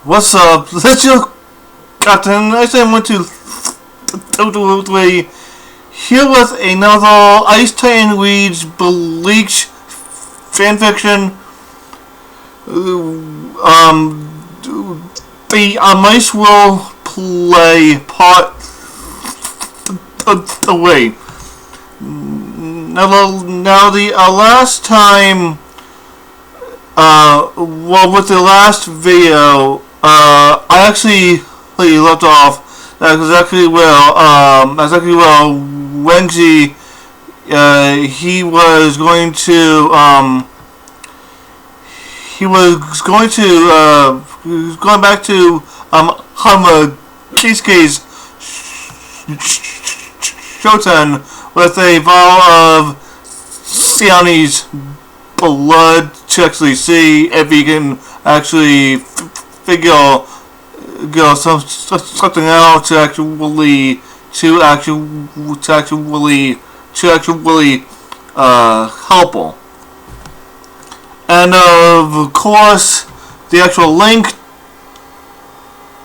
What's up? Let's just Captain. I said I went to play. Here was another Icetitan reads Bleach fanfiction. The mice will play part away. Now the last time, with the last video, I actually left off. That's exactly Wenji, he was going back to Hamaki's Shoten with a vial of Siani's blood to actually see if he can actually figure something out to actually help her. And of course, the actual link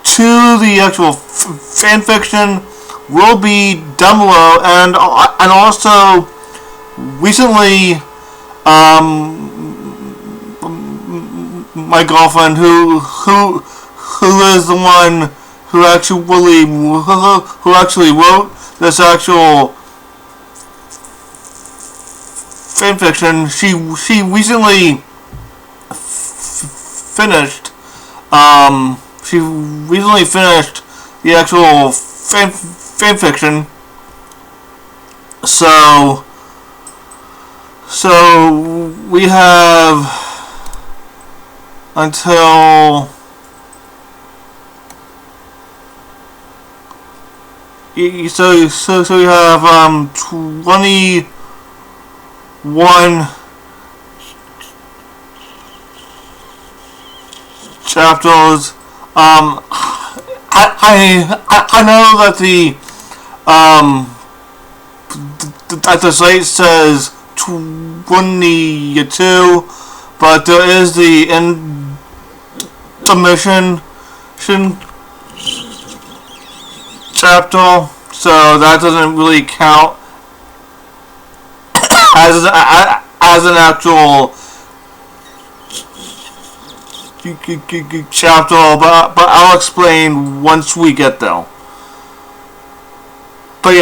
to the actual fanfiction will be down below, and also recently, my girlfriend, who is the one who actually wrote this actual fanfiction, she recently finished. She recently finished the actual fanfiction. So we have until so we have 21 chapters. I know that the site says 22, but there is the intermission chapter, so that doesn't really count as an actual chapter, but I'll explain once we get there. But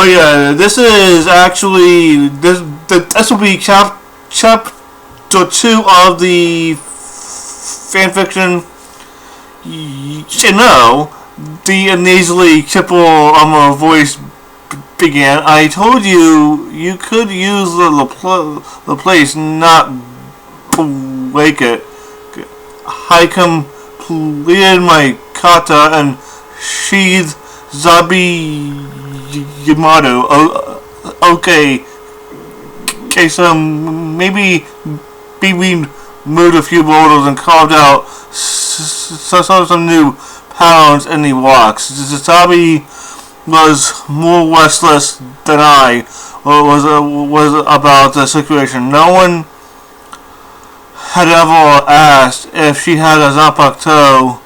yeah, this is actually this will be chapter 2 of the fanfiction. You know, the nasally triple voice began. I told you could use the place, not break it. I completed my kata and sheathed Zabi Yamato. Okay, so maybe we moved a few boulders and carved out some new patterns in the rocks. Zabi was more restless than I was about the situation. No one had ever asked if she had a Zanpakuto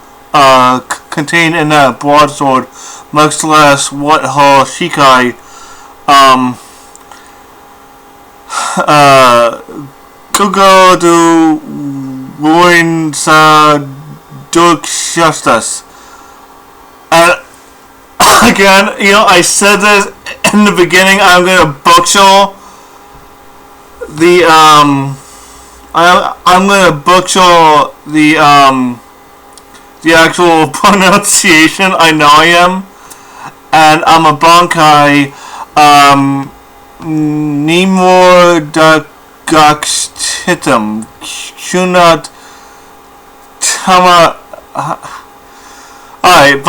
contained in that broadsword, much less what her Shikai Kugo do ruin sa justice. And again, I said this in the beginning, I'm gonna butcher the I'm gonna butcher the actual pronunciation. I know I am, and I'm a Bankai Nimor Dagaxitum Kunat Tama. Alright,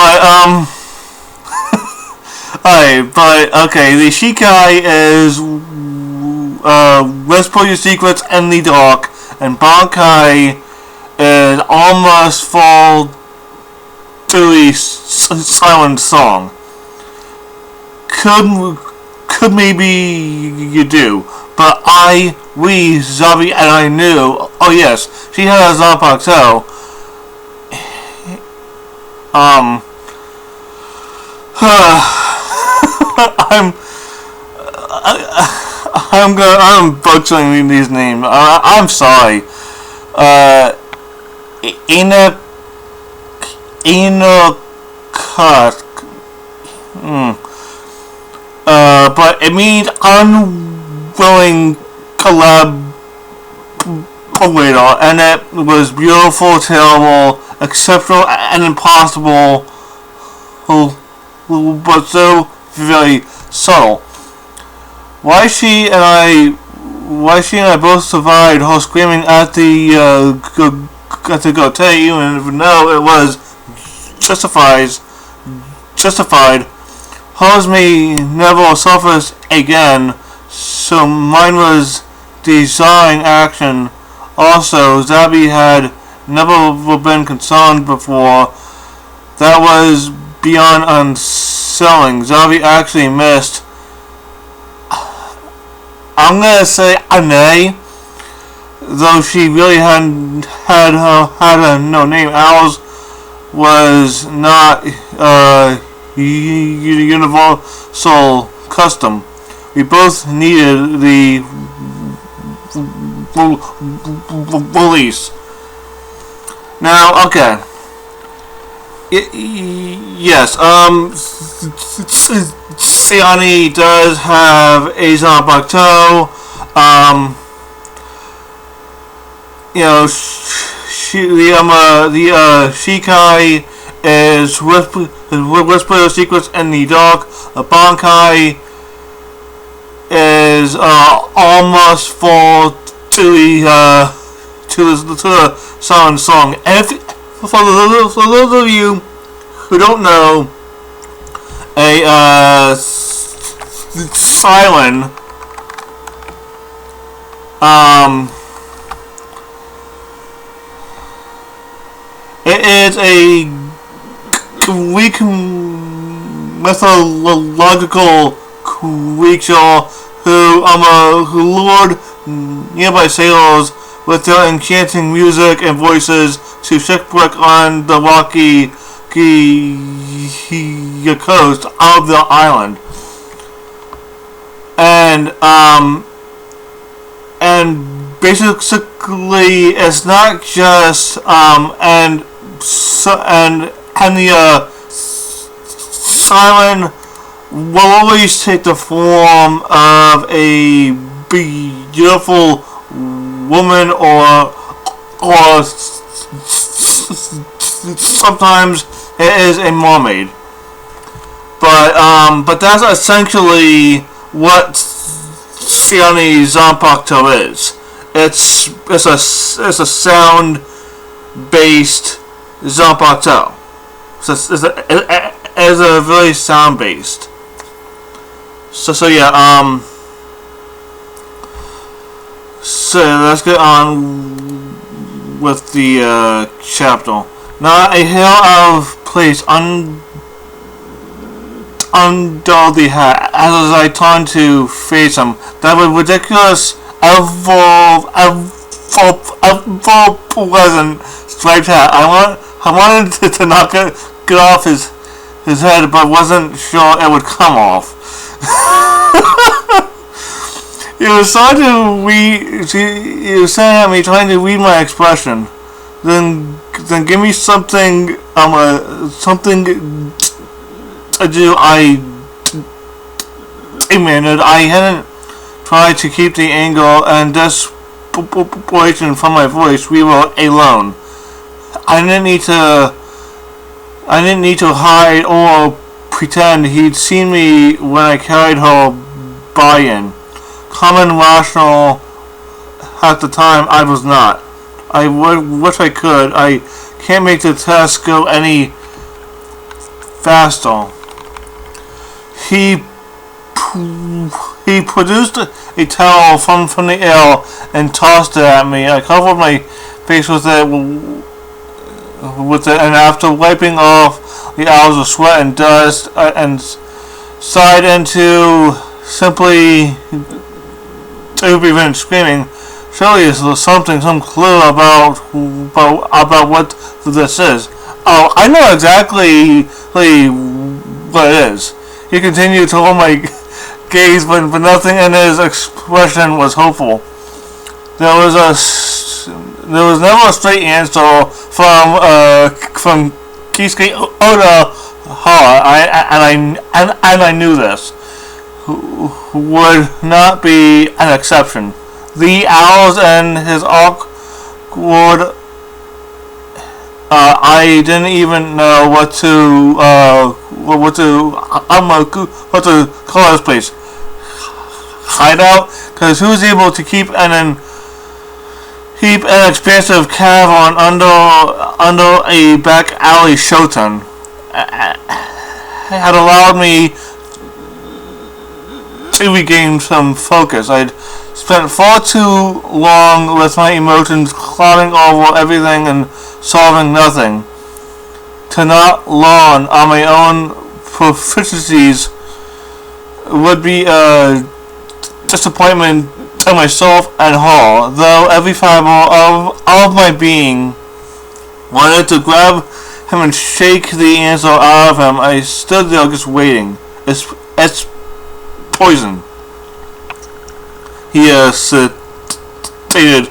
but okay, the Shikai is whisper your secrets in the dark, and Bankai is almost fall to the silent song. Could could maybe you do. But we, Zabi, and I knew, oh yes, she had a Zanpakuto. I'm, I'm butchering these names. I'm sorry. Enoch, but it means unwilling collaborator, and it was beautiful, terrible, exceptional, and impossible, but so very subtle. Why she and I both survived her screaming at the gote, even though it was justified. Hers may never surface again, so mine was design action. Also, Zabi had never been concerned before. That was beyond unselling. Zabi actually missed. I'm gonna say Ane, though she really hadn't had a no name. Ours was not universal custom. We both needed the release. Now, okay. Yes, Siani does have a Zanpakuto. The Shikai is whisper secrets in the dark. The Bankai is almost full to the Sun song. And for those of you who don't know, a Silen it is a Greek mythological creature who lured nearby sailors with their enchanting music and voices to shipwreck on the rocky coast of the island. And basically it's not just the Siren will always take the form of a beautiful woman or sometimes it is a mermaid. But that's essentially what Siani Zanpakuto is. It's a sound based Zanpakuto. It's a very sound based. So yeah, so let's get on with the chapter. Now, a hail of place under the hat as I turned to face him. That was ridiculous, ever pleasant striped hat. I wanted to knock it off his head, but wasn't sure it would come off. He was starting to at me, trying to read my expression. Then give me something something to do. I demanded. I hadn't tried to keep the anger and desperation from my voice. We were alone. I didn't need to hide or pretend. He'd seen me when I carried her buy-in. Common rational at the time, I was not. I wish I could. I can't make the test go any faster. He produced a towel from the air and tossed it at me. I covered my face with it, and after wiping off the hours of sweat and dust, and sighed into simply to prevent screaming. Surely is some clue about what this is. Oh, I know exactly what it is. He continued to hold my gaze, but nothing in his expression was hopeful. There was never a straight answer from Kisuke Oda Hara, and I knew this would not be an exception. The hours in his awkward, I didn't even know what to call this place. Hideout, because who's able to keep an expansive cavern under a back alley shoten had allowed me to regain some focus. I'd spent far too long with my emotions clouding over everything and solving nothing. To not learn on my own proficiencies would be a disappointment to myself and her, though every fiber of my being wanted to grab him and shake the answer out of him. I stood there just waiting. It's poison, he stated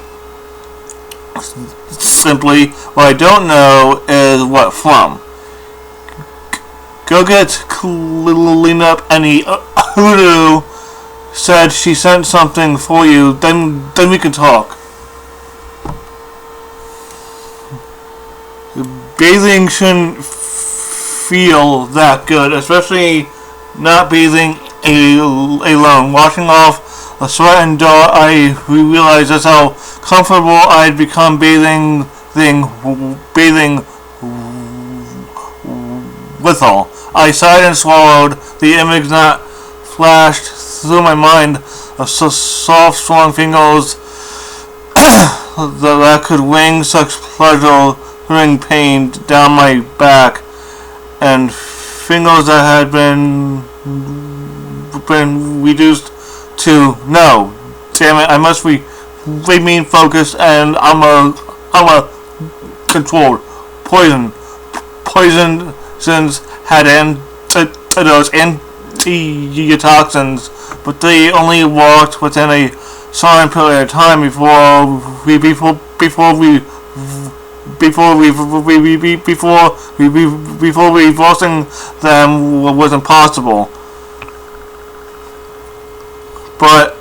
simply. What I don't know is what from. Go get clean up any hoodoo. Said she sent something for you. Then we can talk. Bathing shouldn't feel that good, especially not bathing alone. Washing off the sweat and dirt, I realized just how comfortable I'd become bathing with her. I sighed and swallowed. The image that flashed through my mind of so soft, strong fingers that could wring such pleasure, bring pain down my back, and fingers that had been reduced to no. Damn it! I must remain focused, and I'm a controlled. Poison since had antidotes, antitoxins, but they only worked within a certain period of time before reversing them was impossible. But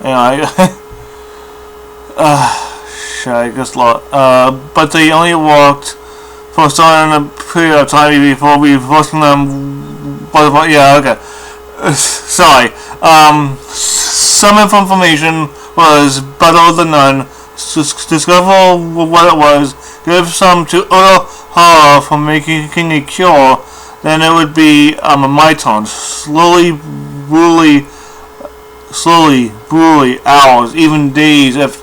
I guess but they only worked for a certain period of time before reversing them. Okay. Sorry. Some information was better than none. Discover what it was, give some to utter horror for making a cure, then it would be my turn. Slowly, brutally, hours, even days, if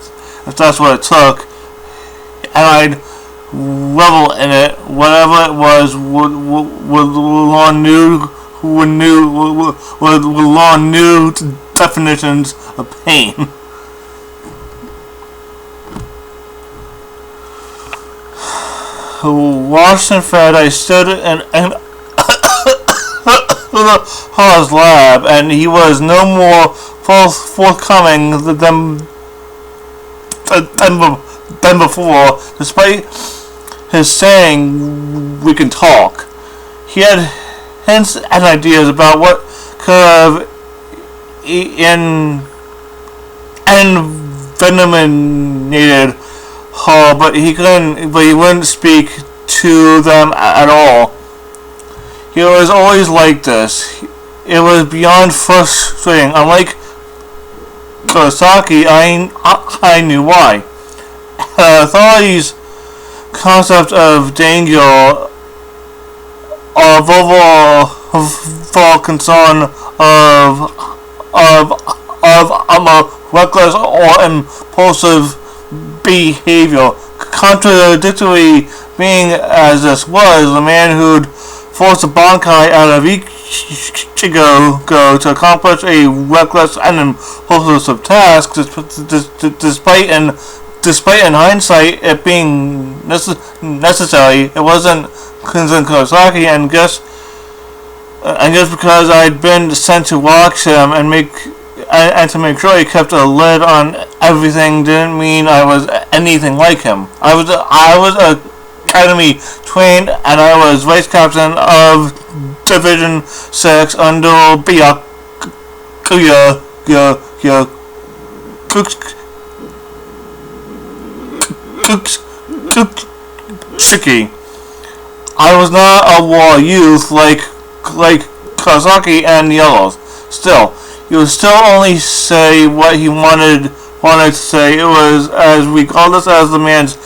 that's what it took, and I'd revel in it. Whatever it was, would learn new definitions of pain. Washed and fed, I stood in Hall's lab, and he was no more forthcoming than before, despite his saying we can talk. He had hints and ideas about what could have envenomated her, but he wouldn't speak to them at all. He was always like this. It was beyond frustrating. Unlike Kurosaki, I knew why. Authorities' concept of danger of overall concern of reckless or impulsive behavior. Contradictory being as this was, the man who'd forced a Bankai out of Ichigo to accomplish a reckless and impulsive task, despite in hindsight it being necessary. It wasn't Kazaki, and just because I'd been sent to watch him and to make sure he kept a lid on everything didn't mean I was anything like him. I was academy trained, and I was vice captain of Division 6 under Byakuya Shiki. I was not a war youth like Kazaki and the others. Still, he would still only say what he wanted to say. It was as regardless as the man's.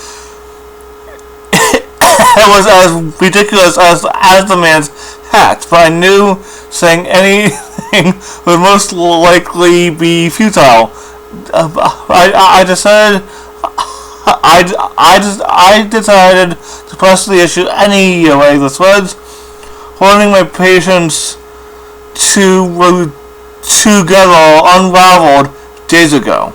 It was as ridiculous as the man's hat. But I knew saying anything would most likely be futile. I decided to press the issue anyway. The threads holding my patience together unraveled days ago.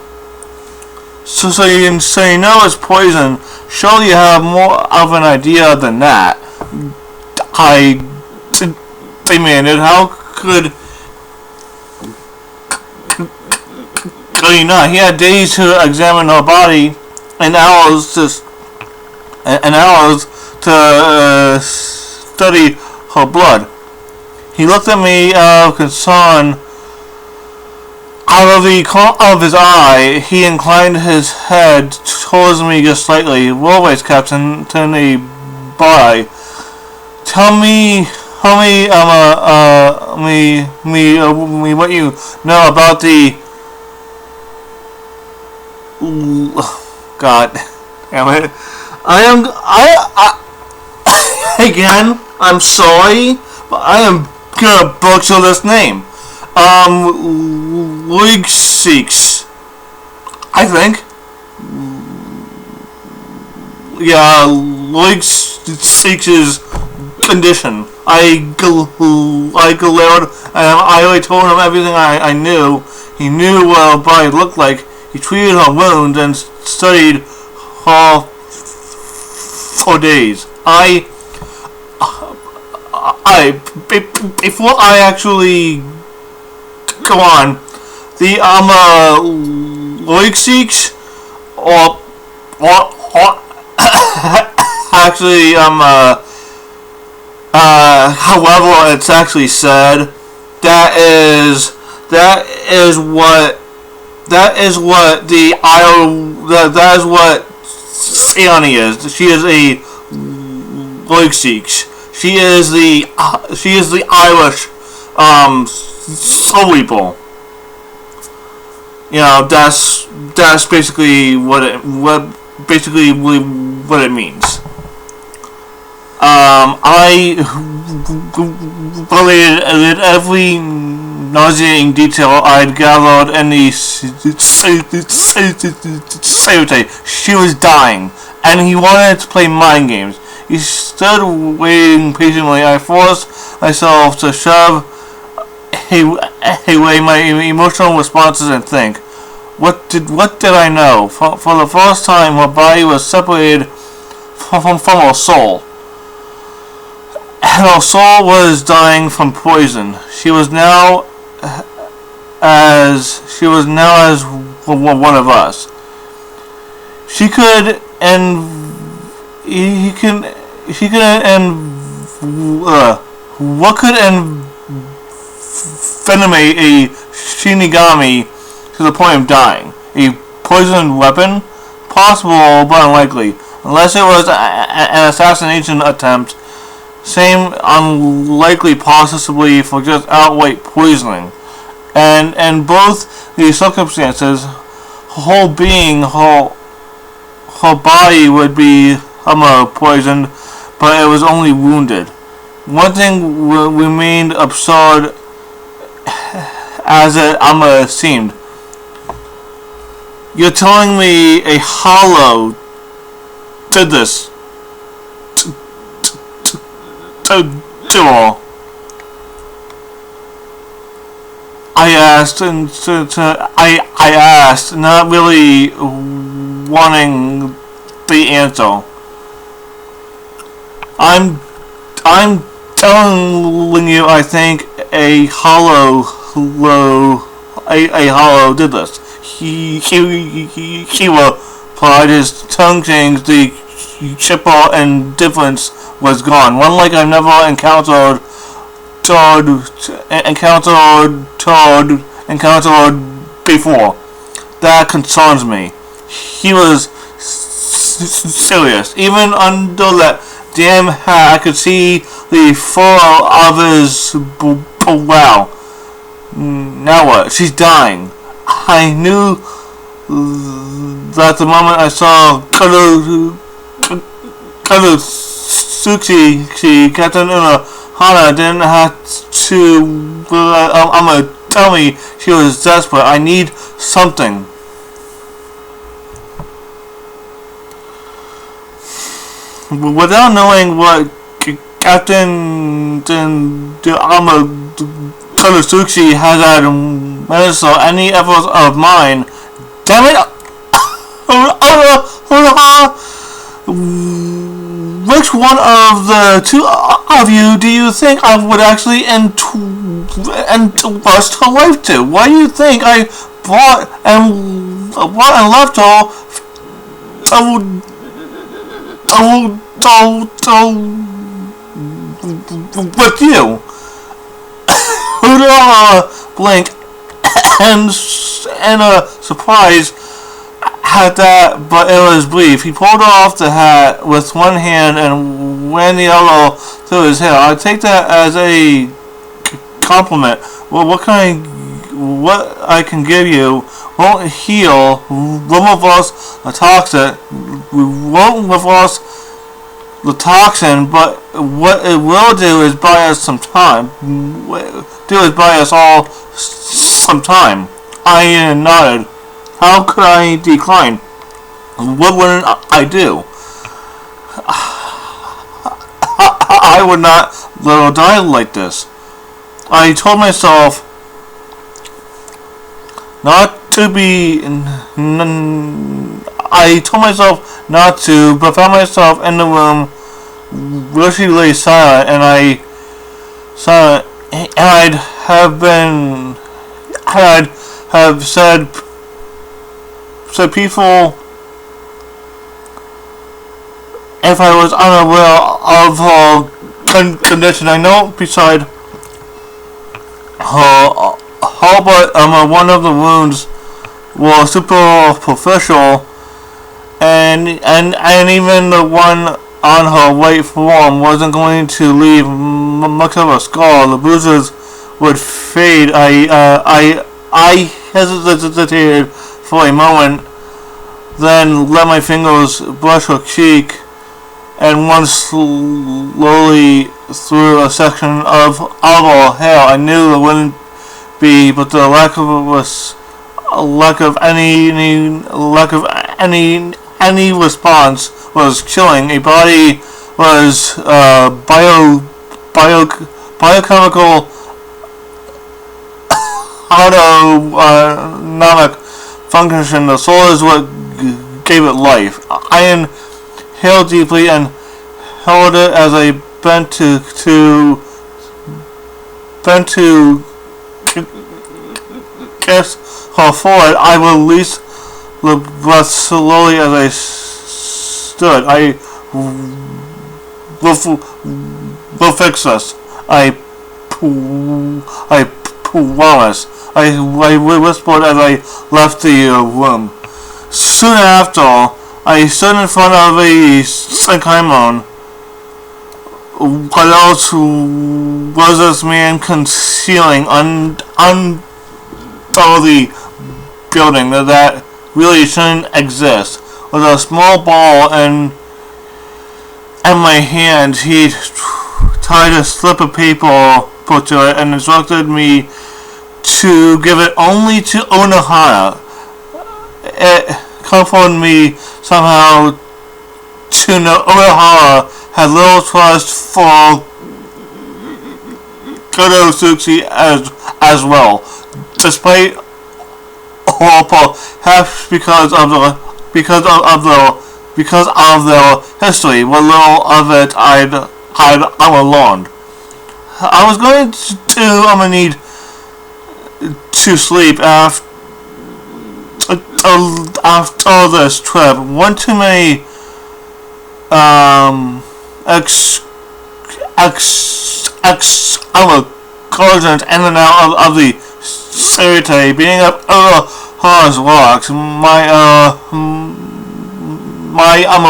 So you know it's poison. Surely you have more of an idea than that. I demanded. How could he not? He had days to examine her body and hours to study her blood. He looked at me out of concern. Out of the corner of his eye, he inclined his head towards me just slightly. Always, Captain, to the boy. Tell me, what you know about the. God damn it! Again, I'm sorry, but I am gonna butcher this name. League Seeks, I think. Yeah, League Seeks' condition. I glared, and I already told him everything I knew. He knew what her body looked like. He treated her wounds and studied her for days. Before I actually go on, the League Seeks, or actually however it's actually said, that is what Siani is. She is a League Seeks. She is the Irish Soul Reaper. You know, that's basically what it means. I related every nauseating detail I'd gathered in the Sayute. She was dying, and he wanted to play mind games. He stood waiting patiently. I forced myself to shove away my emotional responses and think. What did I know? For the first time, her body was separated from her soul. And her soul was dying from poison. She was now as one of us. She could what could envenomate a Shinigami to the point of dying? A poisoned weapon? Possible, but unlikely. Unless it was an assassination attempt. Same unlikely possibly for just outright poisoning. And in both these circumstances, her whole being, her body would be poisoned, but it was only wounded. One thing remained absurd as it seemed. You're telling me a hollow did this to sure. I asked, and I asked, not really wanting the answer. I'm telling you, I think a hollow did this. He replied, his tongue changed, the chipper indifference was gone. One like I've never encountered before. That concerns me. He was serious. Even under that damn hat, I could see the furrow of his brow. Now what? She's dying. I knew that the moment I saw Katsuki, Captain Hana didn't have to tell me she was desperate. I need something. Without knowing what Captain Katsuki has at medicine, any efforts of mine. Damn it! Which one of the two of you do you think I would actually entrust her life to? Why do you think I brought and left her with you? Huda blinked and a surprise at that, but it was brief. He pulled off the hat with one hand and ran the other through his hair. I take that as a compliment. Well, what I can give you won't heal, won't reverse the toxin, but what it will do is buy us some time. Buy us all some time. I nodded. How could I decline? What wouldn't I do? I would not let her die like this. I told myself not to, but found myself in the room where she lay silent, and I'd have said people if I was unaware of her condition. I know beside her but one of the wounds was superficial, and even the one on her right forearm wasn't going to leave much of a scar. The bruises would fade. I hesitated for a moment, then let my fingers brush her cheek and run slowly through a section of her hair. I knew it wouldn't be, but the lack of any response was chilling. A body was biochemical autonomic function. The soul is what gave it life. I inhaled deeply and held it as I bent to kiss her forehead. I released the breath slowly as I stood. I will fix this. I promise. I whispered as I left the room. Soon after, I stood in front of a Sankaimon. What else was this man concealing under the building that really shouldn't exist? With a small ball in my hand, he tied a slip of paper to it and instructed me to give it only to Onohana. It comforted me somehow to know Onohana had little trust for Sushi as well, despite all perhaps because of their history. What little of it I learned. I was going to need to sleep after this trip. One too many excursions in and out of the cemetery, beating up other horse rocks. My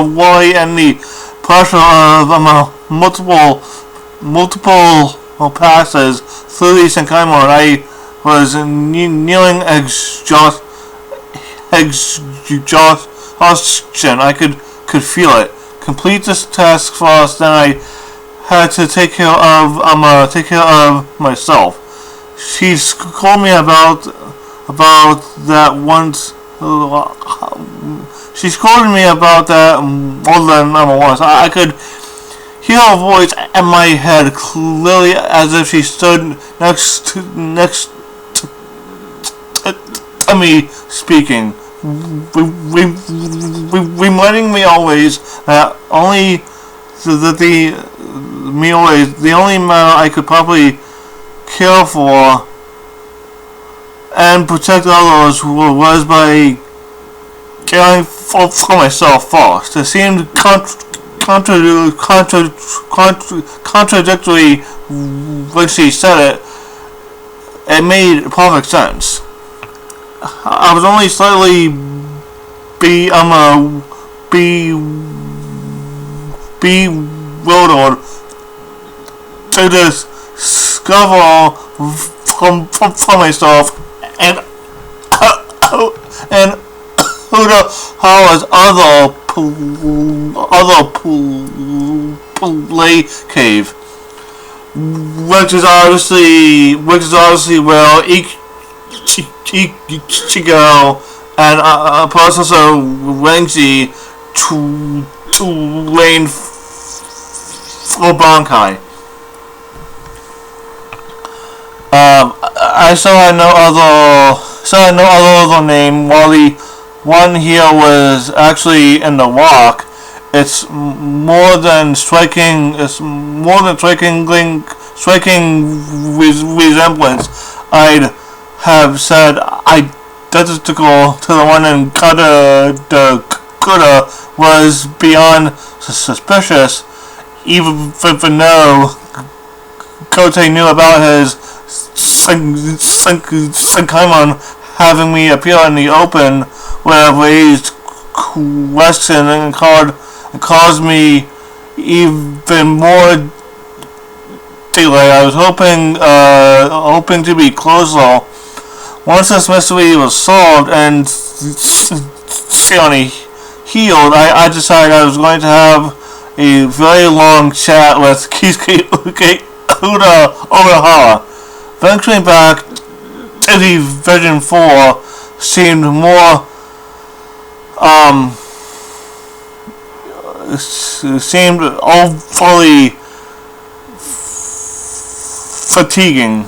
worry and the pressure of multiple passes through the Senkai mode. I was nearing exhaustion. I could feel it. Complete this task first, then I had to take care of myself. She called me about that once. She scolded me about that more than once. I could hear her voice in my head clearly, as if she stood next to me speaking, reminding me always that the only man I could probably care for and protect others was by caring for myself first. It seemed contradictory when she said it. It made perfect sense. I was only slightly bewildered to discover from myself and who the hell was other play cave, which is obviously where Ichigo and Professor Renji trained for Bankai. I saw no other name, while the one here was actually in the rock. It's more than striking resemblance. I'd have said identical to the one in Kuda was beyond suspicious, even though Kote knew about his Senkaimon having me appear in the open would have raised questions and caused me even more delay. I was hoping to be closer. Once this mystery was solved and Shioni healed, I decided I was going to have a very long chat with Kisuke Urahara. Venturing back to the Vision 4 seemed more seemed overly fatiguing.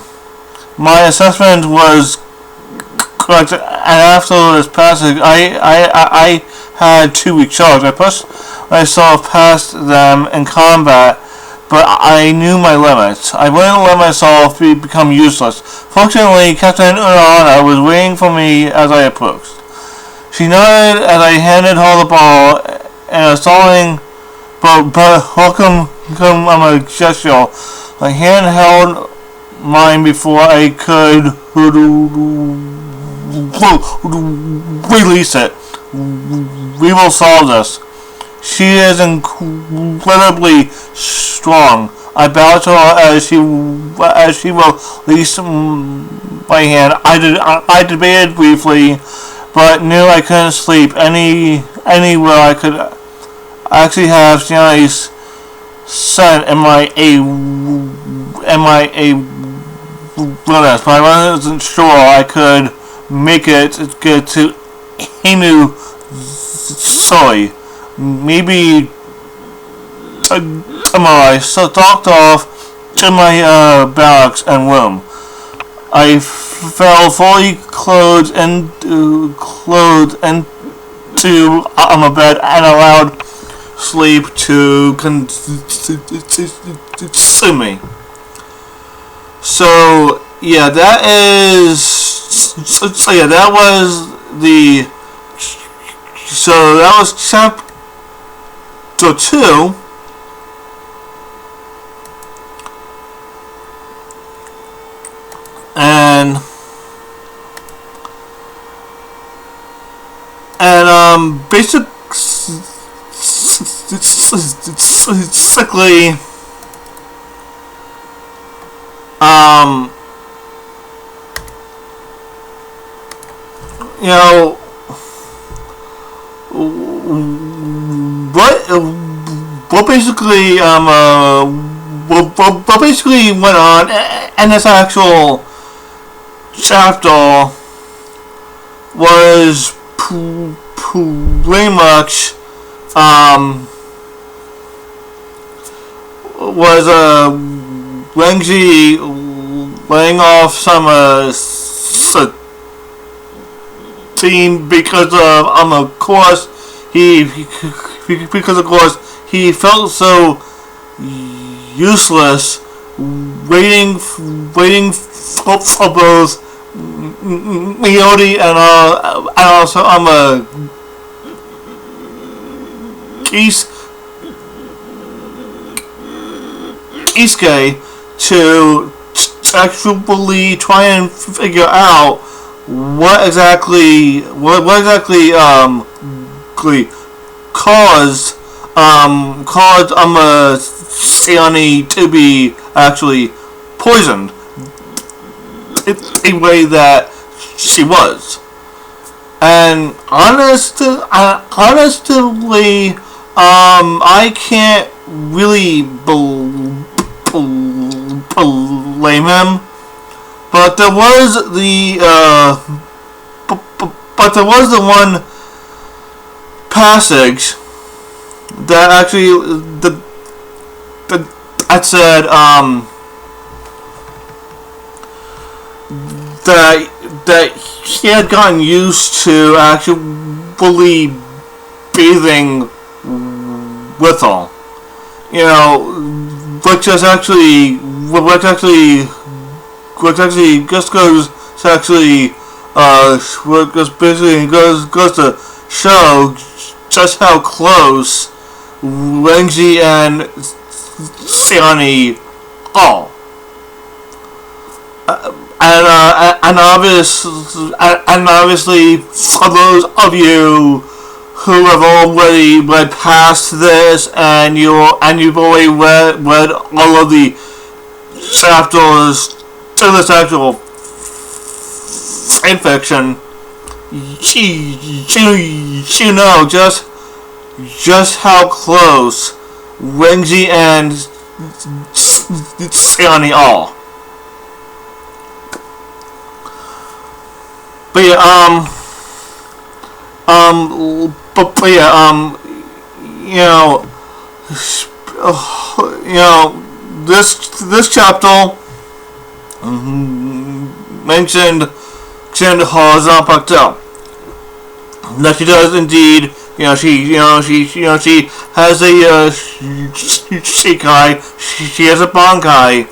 My assessment was correct, and after this passage, I had 2 week charge. I pushed myself past them in combat, but I knew my limits. I wouldn't let myself become useless. Fortunately, Captain Urahara was waiting for me as I approached. She nodded as I handed her the ball, and a stalling but welcome gesture. My hand held mine before I could release it. We will solve this. She is incredibly strong. I bowed to her as she released my hand. I debated briefly, but knew I couldn't sleep anywhere I could actually have Shioni's scent in my wilderness, but I wasn't sure I could make it get to Inu Soy. Maybe tomorrow. I stalked off to my barracks and room. I fell fully clothed into my bed and allowed sleep to consume me. So yeah, that was chapter 2. And basically, you know, what basically went on in this actual chapter was pretty much was Renji laying off some team because of course he felt so useless waiting for both Miodi and also Kisuke to actually try and figure out what exactly caused Sayani to be actually poisoned the way that she was. And honestly, I can't really blame him. But there was the one passage that actually that said that he had gotten used to actually bathing with her. You know, which just goes to actually goes to show just how close Renji and Sayani are. And obviously, for those of you who have already read past this and you've already read all of the chapters to this actual fanfiction, you know just how close Renji and Sayani are. But yeah, this chapter mentioned Horizon Pactel. That she does indeed, she has a Shikai, she has a Bankai,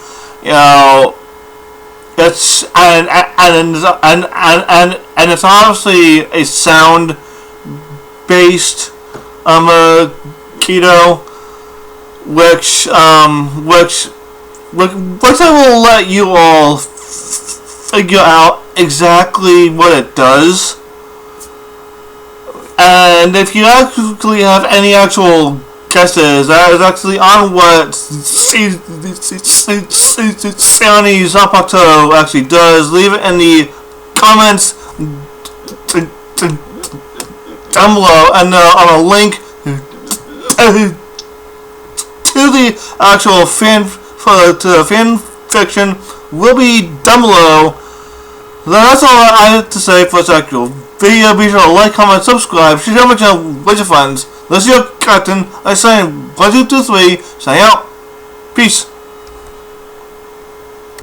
it's and it's obviously a sound based keto, which I will let you all figure out exactly what it does. And if you actually have any actual guesses, that is actually on what Sayani Zapato actually does, leave it in the comments down below, and on a link to the actual fan fiction will be down below. That's all I have to say for this actual video. Be sure to like, comment, subscribe, share my channel with your friends. This is your captain. I say 1, 2, 3. Sign out. Peace.